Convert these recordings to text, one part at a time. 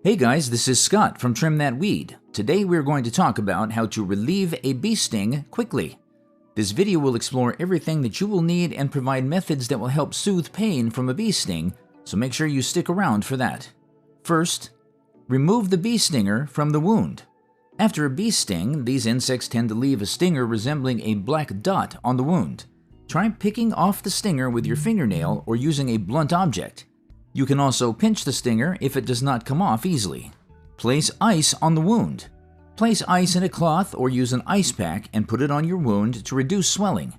Hey guys, this is Scott from Trim That Weed. Today we're going to talk about how to relieve a bee sting quickly. This video will explore everything that you will need and provide methods that will help soothe pain from a bee sting, so make sure you stick around for that. First, remove the bee stinger from the wound. After a bee sting, these insects tend to leave a stinger resembling a black dot on the wound. Try picking off the stinger with your fingernail or using a blunt object. You can also pinch the stinger if it does not come off easily. Place ice on the wound. Place ice in a cloth or use an ice pack and put it on your wound to reduce swelling.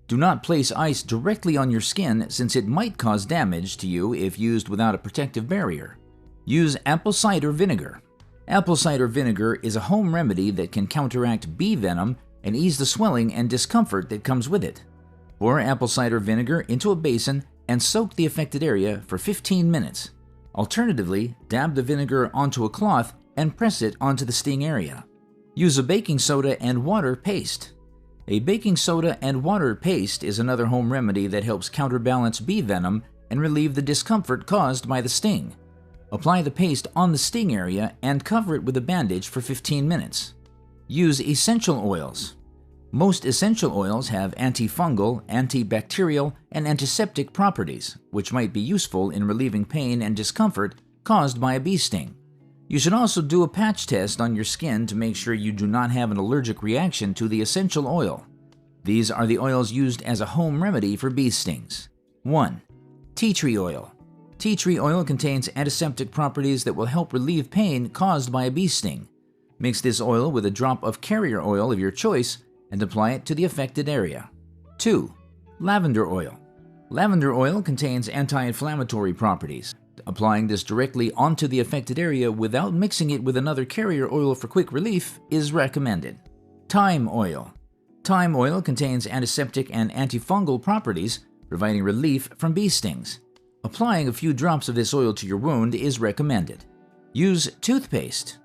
Do not place ice directly on your skin since it might cause damage to you if used without a protective barrier. Use apple cider vinegar. Apple cider vinegar is a home remedy that can counteract bee venom and ease the swelling and discomfort that comes with it. Pour apple cider vinegar into a basin and soak the affected area for 15 minutes. Alternatively, dab the vinegar onto a cloth and press it onto the sting area. Use a baking soda and water paste. A baking soda and water paste is another home remedy that helps counterbalance bee venom and relieve the discomfort caused by the sting. Apply the paste on the sting area and cover it with a bandage for 15 minutes. Use essential oils. Most essential oils have antifungal, antibacterial, and antiseptic properties, which might be useful in relieving pain and discomfort caused by a bee sting. You should also do a patch test on your skin to make sure you do not have an allergic reaction to the essential oil. These are the oils used as a home remedy for bee stings. 1. Tea tree oil. Tea tree oil contains antiseptic properties that will help relieve pain caused by a bee sting. Mix this oil with a drop of carrier oil of your choice and apply it to the affected area. 2. Lavender oil. Lavender oil contains anti-inflammatory properties. Applying this directly onto the affected area without mixing it with another carrier oil for quick relief is recommended. Thyme oil. Thyme oil contains antiseptic and antifungal properties, providing relief from bee stings. Applying a few drops of this oil to your wound is recommended. Use toothpaste.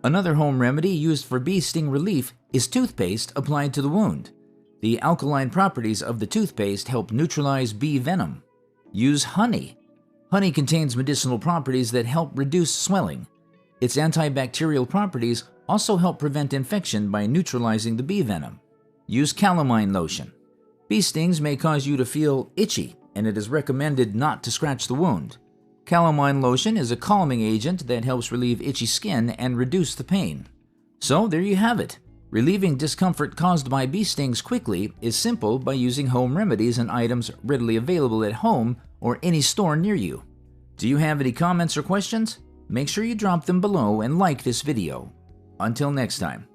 Another home remedy used for bee sting relief is toothpaste applied to the wound. The alkaline properties of the toothpaste help neutralize bee venom. Use honey. Honey contains medicinal properties that help reduce swelling. Its antibacterial properties also help prevent infection by neutralizing the bee venom. Use calamine lotion. Bee stings may cause you to feel itchy, and it is recommended not to scratch the wound. Calamine lotion is a calming agent that helps relieve itchy skin and reduce the pain. So there you have it. Relieving discomfort caused by bee stings quickly is simple by using home remedies and items readily available at home or any store near you. Do you have any comments or questions? Make sure you drop them below and like this video. Until next time.